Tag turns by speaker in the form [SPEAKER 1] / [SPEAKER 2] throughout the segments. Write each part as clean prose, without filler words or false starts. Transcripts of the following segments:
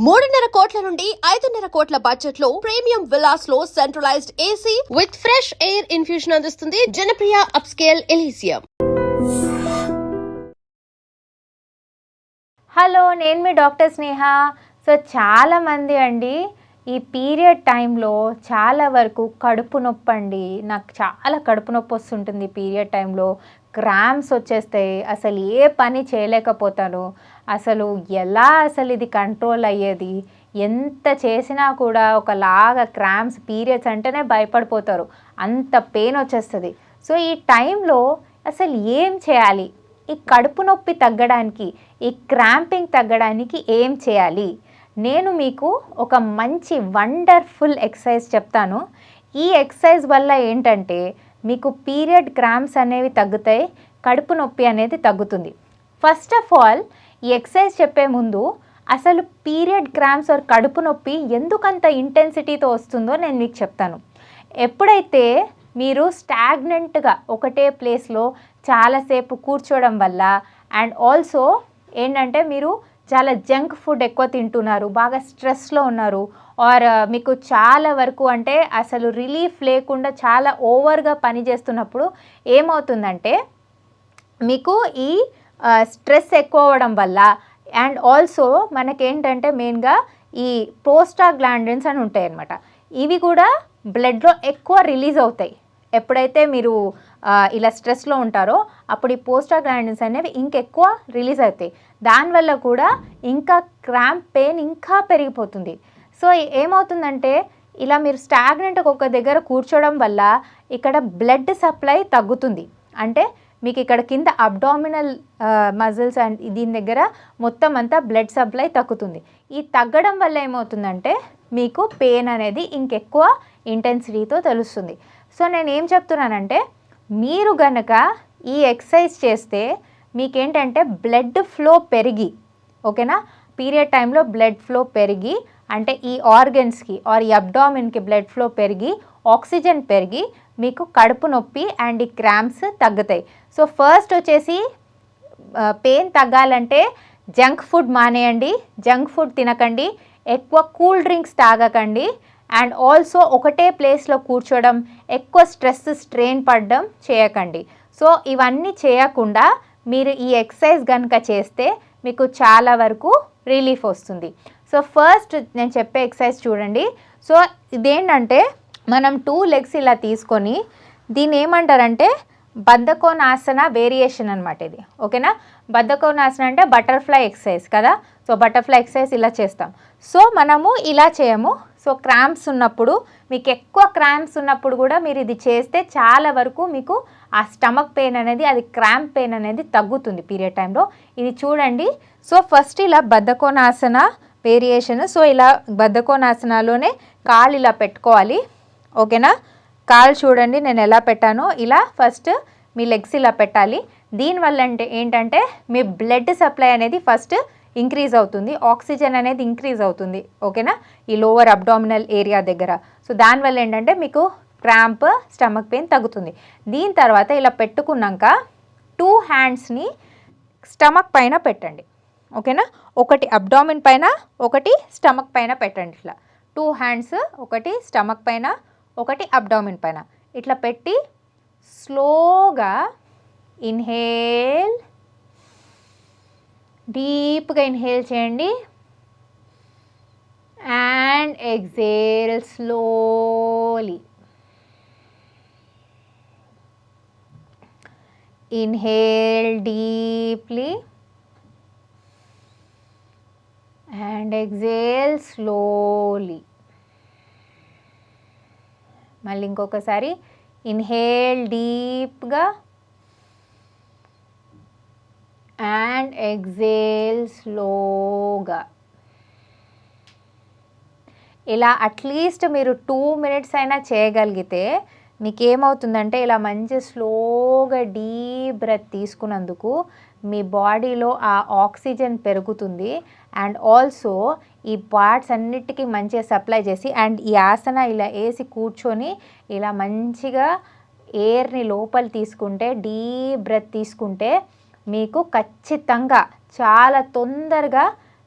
[SPEAKER 1] 3.5 కోట్ల నుండి 5.5 కోట్ల బడ్జెట్ లో ప్రీమియం విల్లాస్ లో centralized AC with fresh air infusion అందిస్తుంది జనప్రియ అప్స్కేల్ ఎలీసియం.
[SPEAKER 2] హలో, నేను మీ డాక్టర్ స్నేహ. సో చాలామంది అండి ఈ పీరియడ్ టైంలో చాలా వరకు కడుపు నొప్పి అండి, నాకు చాలా కడుపు నొప్పి వస్తుంటుంది పీరియడ్ టైంలో, క్రామ్స్ వచ్చేస్తాయి, అసలు ఏ పని చేయలేకపోతాను, అసలు ఇది కంట్రోల్ అయ్యేది, ఎంత చేసినా కూడా ఒకలాగా క్రామ్స్, పీరియడ్స్ అంటేనే భయపడిపోతారు, అంత పెయిన్ వచ్చేస్తుంది. సో ఈ టైంలో అసలు ఏం చేయాలి, ఈ కడుపు నొప్పి తగ్గడానికి, ఈ క్రాంపింగ్ తగ్గడానికి ఏం చేయాలి? నేను మీకు ఒక మంచి వండర్ఫుల్ ఎక్సర్సైజ్ చెప్తాను. ఈ ఎక్సర్సైజ్ వల్ల ఏంటంటే మీకు పీరియడ్ క్రాంప్స్ అనేవి తగ్గుతాయి, కడుపు నొప్పి అనేది తగ్గుతుంది. ఫస్ట్ ఆఫ్ ఆల్ ఈ ఎక్సర్సైజ్ చెప్పే ముందు అసలు పీరియడ్ క్రాంప్స్ ఆర్ కడుపు నొప్పి ఎందుకంత ఇంటెన్సిటీతో వస్తుందో నేను మీకు చెప్తాను. ఎప్పుడైతే మీరు స్టాగ్నెంట్గా ఒకటే ప్లేస్లో చాలాసేపు కూర్చోవడం వల్ల, అండ్ ఆల్సో ఏంటంటే మీరు చాలా జంక్ ఫుడ్ ఎక్కువ తింటున్నారు, బాగా స్ట్రెస్లో ఉన్నారు, ఆర్ మీకు చాలా వరకు అంటే అసలు రిలీఫ్ లేకుండా చాలా ఓవర్గా పని చేస్తున్నప్పుడు ఏమవుతుందంటే మీకు ఈ స్ట్రెస్ ఎక్కువ అవ్వడం వల్ల, అండ్ ఆల్సో మనకేంటంటే మెయిన్గా ఈ ప్రోస్టాగ్లాండిన్స్ అని ఉంటాయి అన్నమాట, ఇవి కూడా బ్లడ్లో ఎక్కువ రిలీజ్ అవుతాయి. ఎప్పుడైతే మీరు ఇలా స్ట్రెస్లో ఉంటారో అప్పుడు ఈ ప్రోస్టాగ్లాండిన్స్ అనేవి ఇంకెక్కువ రిలీజ్ అవుతాయి, దానివల్ల కూడా ఇంకా క్రాంప్ పెయిన్ ఇంకా పెరిగిపోతుంది. సో ఏమవుతుందంటే ఇలా మీరు స్టాగ్నెంట్గా ఒక దగ్గర కూర్చోవడం వల్ల ఇక్కడ బ్లడ్ సప్లై తగ్గుతుంది. అంటే మీకు ఇక్కడ కింద అబ్డామినల్ మజిల్స్ అండ్ దీని దగ్గర మొత్తం అంతా బ్లడ్ సప్లై తగ్గుతుంది. ఈ తగ్గడం వల్ల ఏమవుతుందంటే మీకు పెయిన్ అనేది ఇంకెక్కువ ఇంటెన్సిటీతో తెలుస్తుంది. సో నేను ఏం చెప్తున్నానంటే మీరు గనక ఈ ఎక్సర్సైజ్ చేస్తే మీకేంటంటే బ్లడ్ ఫ్లో పెరిగి, ఓకేనా, పీరియడ్ టైంలో బ్లడ్ ఫ్లో పెరిగి, అంటే ఈ ఆర్గన్స్కి ఆర్ ఈ అబ్డామిన్కి బ్లడ్ ఫ్లో పెరిగి, ఆక్సిజన్ పెరిగి మీకు కడుపు నొప్పి అండ్ ఈ క్రాంప్స్ తగ్గుతాయి. సో ఫస్ట్ వచ్చేసి పెయిన్ తగ్గాలంటే జంక్ ఫుడ్ మానేయండి, జంక్ ఫుడ్ తినకండి, ఎక్కువ కూల్ డ్రింక్స్ తాగకండి, అండ్ ఆల్సో ఒకటే ప్లేస్లో కూర్చోవడం, ఎక్కువ స్ట్రెయిన్ పడడం చేయకండి. సో ఇవన్నీ చేయకుండా మీరు ఈ ఎక్సర్సైజ్ కనుక చేస్తే మీకు చాలా వరకు రిలీఫ్ వస్తుంది. సో ఫస్ట్ నేను చెప్పే ఎక్సర్సైజ్ చూడండి. సో ఇదేంటంటే మనం 2 legs ఇలా తీసుకొని దీన్ని ఏమంటారంటే బద్ధకోనాసన వేరియేషన్ అనమాట ఇది, ఓకేనా. బద్ధకోనాసన అంటే బటర్ఫ్లై ఎక్సర్సైజ్ కదా. సో బటర్ఫ్లై ఎక్సర్సైజ్ ఇలా చేస్తాం. సో మనము ఇలా చేయము. సో క్రాంప్స్ ఉన్నప్పుడు, మీకు ఎక్కువ క్రాంప్స్ ఉన్నప్పుడు కూడా మీరు ఇది చేస్తే చాలా వరకు మీకు ఆ స్టమక్ పెయిన్ అనేది, అది క్రాంప్ పెయిన్ అనేది తగ్గుతుంది పీరియడ్ టైంలో. ఇది చూడండి. సో ఫస్ట్ ఇలా బద్ధకోనాసన వేరియేషన్. సో ఇలా బద్ధకోనాసనలోనే కాళ్ళు ఇలా పెట్టుకోవాలి, ఓకేనా. కాళ్ళు చూడండి నేను ఎలా పెట్టానో, ఇలా ఫస్ట్ మీ లెగ్స్ ఇలా పెట్టాలి. దీనివల్ల అంటే ఏంటంటే మీ బ్లడ్ సప్లై అనేది ఫస్ట్ ఇంక్రీజ్ అవుతుంది, ఆక్సిజన్ అనేది ఇంక్రీజ్ అవుతుంది, ఓకేనా, ఈ లోవర్ అబ్డామినల్ ఏరియా దగ్గర. సో దానివల్ల ఏంటంటే మీకు క్రాంప్, స్టమక్ పెయిన్ తగ్గుతుంది. దీని తర్వాత ఇలా పెట్టుకున్నాక 2 handsని స్టమక్ పైన పెట్టండి, ఓకేనా. ఒకటి అబ్డామిన్ పైన, ఒకటి స్టమక్ పైన పెట్టండి. ఇట్లా 2 hands, ఒకటి స్టమక్ పైన, ఒకటి అబ్డామిన్ పైన, ఇట్లా పెట్టి స్లోగా ఇన్హేల్, డీప్గా ఇన్హేల్ చేయండి, and exhale slowly. Inhale deeply and exhale slowly. మళ్ళీ ఇంకొకసారి ఇన్హేల్ డీప్గా అండ్ ఎక్సేల్ స్లోగా. ఇలా అట్లీస్ట్ మీరు 2 minutes అయినా చేయగలిగితే మీకు ఏమవుతుందంటే ఇలా మంచి స్లోగా డీప్ బ్రెత్ తీసుకున్నందుకు మీ బాడీలో ఆ ఆక్సిజన్ పెరుగుతుంది, అండ్ ఆల్సో ఈ పార్ట్స్ అన్నిటికీ మంచిగా సప్లై చేసి, అండ్ ఈ ఆసన ఇలా వేసి కూర్చొని ఇలా మంచిగా ఎయిర్ని లోపల తీసుకుంటే, డీప్ బ్రెత్ తీసుకుంటే మీకు ఖచ్చితంగా చాలా తొందరగా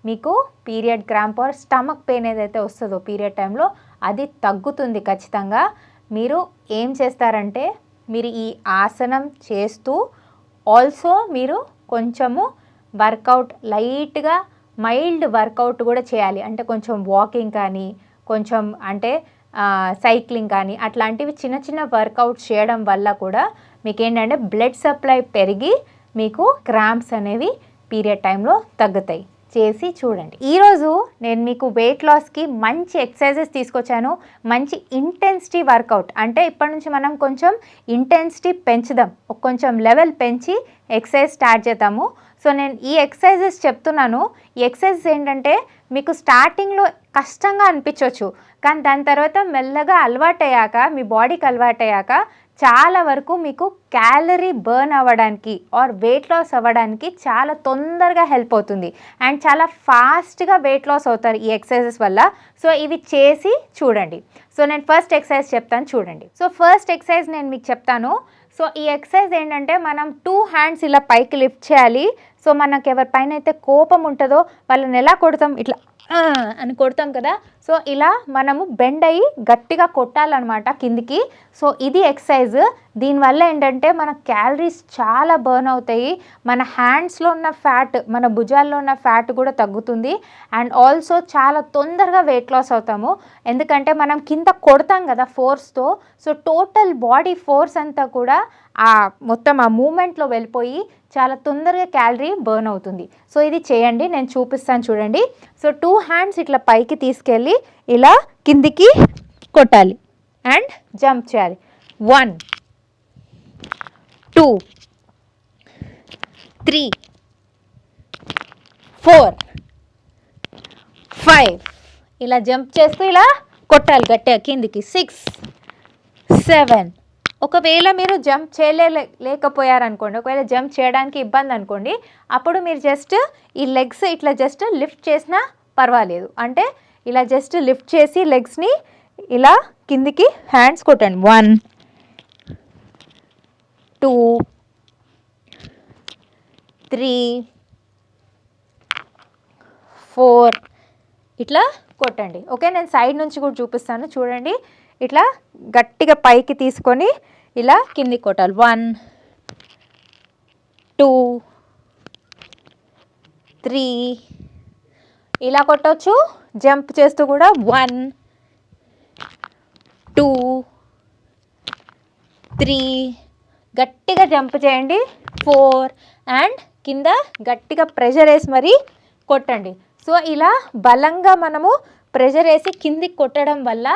[SPEAKER 2] మీకు period cramp or stomach pain ఏదైతే వస్తుందో పీరియడ్ టైంలో అది తగ్గుతుంది ఖచ్చితంగా. మీరు ఏం చేస్తారంటే మీరు ఈ ఆసనం చేస్తూ ఆల్సో మీరు కొంచెము వర్కౌట్ లైట్గా మైల్డ్ వర్కౌట్ కూడా చేయాలి. అంటే కొంచెం వాకింగ్ కానీ కొంచెం అంటే సైక్లింగ్ కానీ అట్లాంటివి చిన్న చిన్న వర్కౌట్ చేయడం వల్ల కూడా మీకు ఏంటంటే బ్లడ్ సప్లై పెరిగి మీకు క్రాంప్స్ అనేవి పీరియడ్ టైంలో తగ్గుతాయి. చేసి చూడండి. ఈరోజు నేను మీకు వెయిట్ లాస్కి మంచి ఎక్సర్సైజెస్ తీసుకొచ్చాను. మంచి ఇంటెన్సిటీ వర్కౌట్, అంటే ఇప్పటి నుంచి మనం కొంచెం ఇంటెన్సిటీ పెంచుదాం, కొంచెం లెవెల్ పెంచి ఎక్సర్సైజ్ స్టార్ట్ చేద్దాము. సో నేను ఈ ఎక్సర్సైజెస్ చెప్తున్నాను. ఈ ఎక్సర్సైజెస్ ఏంటంటే మీకు స్టార్టింగ్లో కష్టంగా అనిపించవచ్చు, కానీ దాని తర్వాత మెల్లగా అలవాటయ్యాక మీ బాడీకి అలవాటయ్యాక చాలా వరకు మీకు క్యాలరీ బర్న్ అవ్వడానికి ఆర్ వెయిట్ లాస్ అవ్వడానికి చాలా తొందరగా హెల్ప్ అవుతుంది అండ్ చాలా ఫాస్ట్గా వెయిట్ లాస్ అవుతారు ఈ ఎక్సర్సైజెస్ వల్ల. సో ఇవి చేసి చూడండి. సో నేను ఫస్ట్ ఎక్సర్సైజ్ చెప్తాను చూడండి. సో ఫస్ట్ ఎక్సర్సైజ్ నేను మీకు చెప్తాను. సో ఈ ఎక్సర్సైజ్ ఏంటంటే మనం 2 హ్యాండ్స్ ఇలా పైకి లిఫ్ట్ చేయాలి. సో మనకు ఎవరిపైన అయితే కోపం ఉంటుందో వాళ్ళని ఎలా కొడతాం, ఇట్లా అని కొడతాం కదా. సో ఇలా మనము బెండ్ అయ్యి గట్టిగా కొట్టాలన్నమాట కిందికి. సో ఇది ఎక్సర్సైజ్. దీనివల్ల ఏంటంటే మన క్యాలరీస్ చాలా బర్న్ అవుతాయి, మన హ్యాండ్స్లో ఉన్న ఫ్యాట్, మన భుజాల్లో ఉన్న ఫ్యాట్ కూడా తగ్గుతుంది అండ్ ఆల్సో చాలా తొందరగా వెయిట్ లాస్ అవుతాము. ఎందుకంటే మనం కింద కొడతాం కదా ఫోర్స్తో. సో టోటల్ బాడీ ఫోర్స్ అంతా కూడా మొత్తం ఆ మూమెంట్లో వెళ్ళిపోయి చాలా తొందరగా క్యాలరీ బర్న్ అవుతుంది. సో ఇది చేయండి, నేను చూపిస్తాను చూడండి. సో 2 హ్యాండ్స్ ఇట్లా పైకి తీసుకెళ్ళి ఇలా కిందికి కొట్టాలి అండ్ జంప్ చేయాలి. 1 2 3 4 5 ఇలా జంప్ చేస్తూ ఇలా కొట్టాలి గట్టిగా కిందికి. 6 7 ఒకవేళ మీరు జంప్ లేకపోయారనుకోండి, ఒకవేళ జంప్ చేయడానికి ఇబ్బంది అనుకోండి, అప్పుడు మీరు జస్ట్ ఈ లెగ్స్ ఇట్లా జస్ట్ లిఫ్ట్ చేసినా పర్వాలేదు. అంటే ఇలా జస్ట్ లిఫ్ట్ చేసి లెగ్స్ని ఇలా కిందికి హ్యాండ్స్ కొట్టండి. 1 2 3 4 ఇట్లా కొట్టండి. ఓకే, నేను సైడ్ నుంచి కూడా చూపిస్తాను చూడండి. ఇట్లా గట్టిగా పైకి తీసుకొని ఇలా కిందికి కొట్టాలి. 1 2 3 ఇలా కొట్టవచ్చు. జంప్ చేస్తూ కూడా 1 2 3 గట్టిగా జంప్ చేయండి. 4 అండ్ కింద గట్టిగా ప్రెషర్ వేసి మరీ కొట్టండి. సో ఇలా బలంగా మనము ప్రెషర్ వేసి కిందికి కొట్టడం వల్ల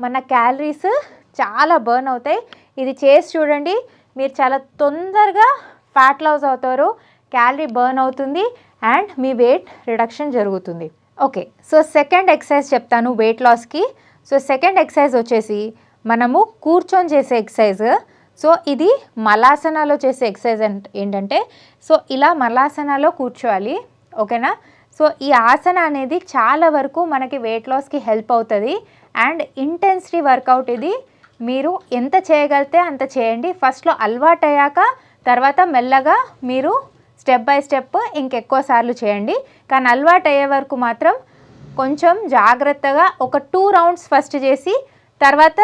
[SPEAKER 2] మన క్యాలరీస్ చాలా బర్న్ అవుతాయి. ఇది చేసి చూడండి, మీరు చాలా తొందరగా ఫ్యాట్ లాస్ అవుతారు, క్యాలరీ బర్న్ అవుతుంది అండ్ మీ వెయిట్ రిడక్షన్ జరుగుతుంది. ఓకే, సో సెకండ్ ఎక్సర్సైజ్ చెప్తాను వెయిట్ లాస్కి. సో సెకండ్ ఎక్సర్సైజ్ వచ్చేసి మనము కూర్చొని చేసే ఎక్సర్సైజ్. సో ఇది మలాసనాలో చేసే ఎక్సర్సైజ్ ఏంటంటే, సో ఇలా మలాసనాలో కూర్చోవాలి. ఓకేనా. సో ఈ ఆసన అనేది చాలా వరకు మనకి వెయిట్ లాస్కి హెల్ప్ అవుతుంది అండ్ ఇంటెన్సిటీ వర్కౌట్. ఇది మీరు ఎంత చేయగలిగితే అంత చేయండి. ఫస్ట్లో అలవాటు అయ్యాక తర్వాత మెల్లగా మీరు స్టెప్ బై స్టెప్ ఇంకెక్కువ సార్లు చేయండి. కానీ అలవాటు అయ్యే వరకు మాత్రం కొంచెం జాగ్రత్తగా ఒక 2 రౌండ్స్ ఫస్ట్ చేసి తర్వాత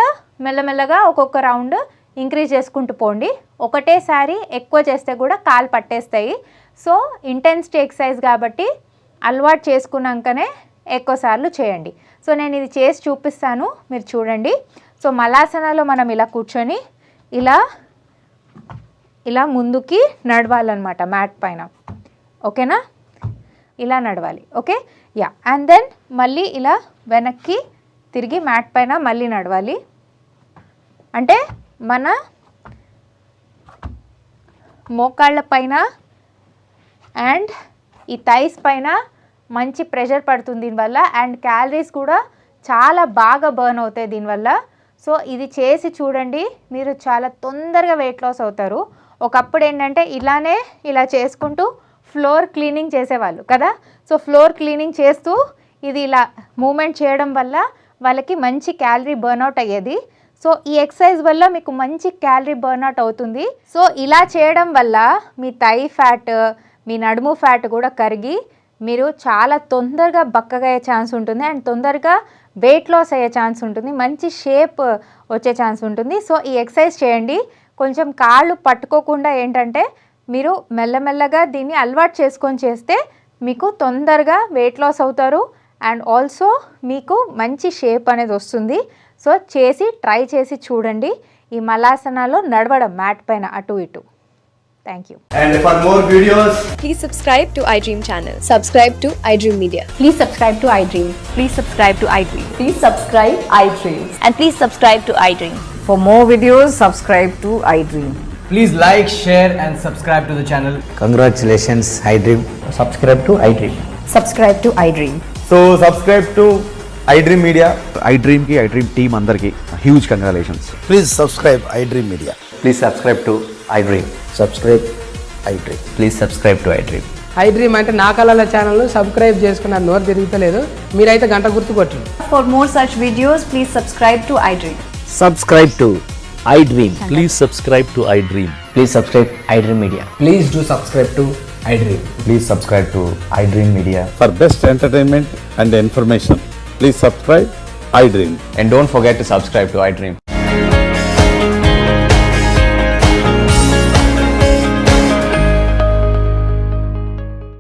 [SPEAKER 2] మెల్లమెల్లగా ఒక్కొక్క రౌండ్ ఇంక్రీజ్ చేసుకుంటూ పోండి. ఒకటేసారి ఎక్కువ చేస్తే కూడా కాలు పట్టేస్తాయి. సో ఇంటెన్సిటీ ఎక్సర్సైజ్ కాబట్టి అలవాటు చేసుకున్నాకనే ఎక్కువ సార్లు చేయండి. సో నేను ఇది చేసి చూపిస్తాను, మీరు చూడండి. సో మలాసనాలో మనం ఇలా కూర్చొని ఇలా ఇలా ముందుకి నడవాలన్నమాట మ్యాట్ పైన. ఓకేనా, ఇలా నడవాలి. Okay, yeah. అండ్ దెన్ మళ్ళీ ఇలా వెనక్కి తిరిగి మ్యాట్ పైన మళ్ళీ నడవాలి. అంటే మన మోకాళ్ళ పైన అండ్ ఈ థైస్ పైన మంచి ప్రెషర్ పడుతుంది దీనివల్ల అండ్ క్యాలరీస్ కూడా చాలా బాగా బర్న్ అవుతాయి దీనివల్ల. సో ఇది చేసి చూడండి, మీరు చాలా తొందరగా వెయిట్ లాస్ అవుతారు. ఒకప్పుడు ఏంటంటే ఇలానే ఇలా చేసుకుంటూ ఫ్లోర్ క్లీనింగ్ చేసేవాళ్ళు కదా. సో ఫ్లోర్ క్లీనింగ్ చేస్తూ ఇది ఇలా మూమెంట్ చేయడం వల్ల వాళ్ళకి మంచి క్యాలరీ బర్న్అవుట్ అయ్యేది. సో ఈ ఎక్సర్సైజ్ వల్ల మీకు మంచి క్యాలరీ బర్న్అవుట్ అవుతుంది. సో ఇలా చేయడం వల్ల మీ థై ఫ్యాట్, మీ నడుము ఫ్యాట్ కూడా కరిగి మీరు చాలా తొందరగా బక్కగా అయ్యే ఛాన్స్ ఉంటుంది అండ్ తొందరగా వెయిట్ లాస్ అయ్యే ఛాన్స్ ఉంటుంది, మంచి షేప్ వచ్చే ఛాన్స్ ఉంటుంది. సో ఈ ఎక్సర్సైజ్ చేయండి. కొంచెం కాళ్ళు పట్టుకోకుండా ఏంటంటే మీరు మెల్లమెల్లగా దీన్ని అలవాటు చేసుకొని చేస్తే మీకు తొందరగా వెయిట్ లాస్ అవుతారు అండ్ ఆల్సో మీకు మంచి షేప్ అనేది వస్తుంది. సో ట్రై చేసి చూడండి. ఈ మలాసనాలో నడవడం మ్యాట్ పైన అటు ఇటు. Thank you.
[SPEAKER 3] And for more videos,
[SPEAKER 4] Please subscribe to iDream channel. Subscribe to iDream Media.
[SPEAKER 5] Please subscribe to iDream.
[SPEAKER 4] Please subscribe to iDream.
[SPEAKER 5] Please subscribe iDream.
[SPEAKER 4] And please subscribe to iDream.
[SPEAKER 5] For more videos, subscribe to iDream.
[SPEAKER 3] please like, share and subscribe to the channel.
[SPEAKER 6] Congratulations, iDream. Subscribe to iDream.
[SPEAKER 5] Subscribe to iDream.
[SPEAKER 3] So subscribe to iDream Media.
[SPEAKER 7] iDream team అందరికి huge congratulations.
[SPEAKER 6] Please subscribe iDream Media.
[SPEAKER 7] Please subscribe to iDream.
[SPEAKER 6] Subscribe iDream.
[SPEAKER 7] Please subscribe to iDream.
[SPEAKER 8] iDream అంటే నా కళల channel subscribe చేసుకున్న నోరు తిరుగుతలేదు, మీరైతే గంట గుర్తు కొట్టండి.
[SPEAKER 5] For more such videos, please subscribe to iDream.
[SPEAKER 6] Subscribe to iDream.
[SPEAKER 9] Please subscribe to iDream.
[SPEAKER 6] Please subscribe iDream Media.
[SPEAKER 3] Please do subscribe to iDream.
[SPEAKER 7] Please subscribe to iDream Media.
[SPEAKER 10] For best entertainment and information, please subscribe iDream.
[SPEAKER 7] And don't forget to subscribe to iDream.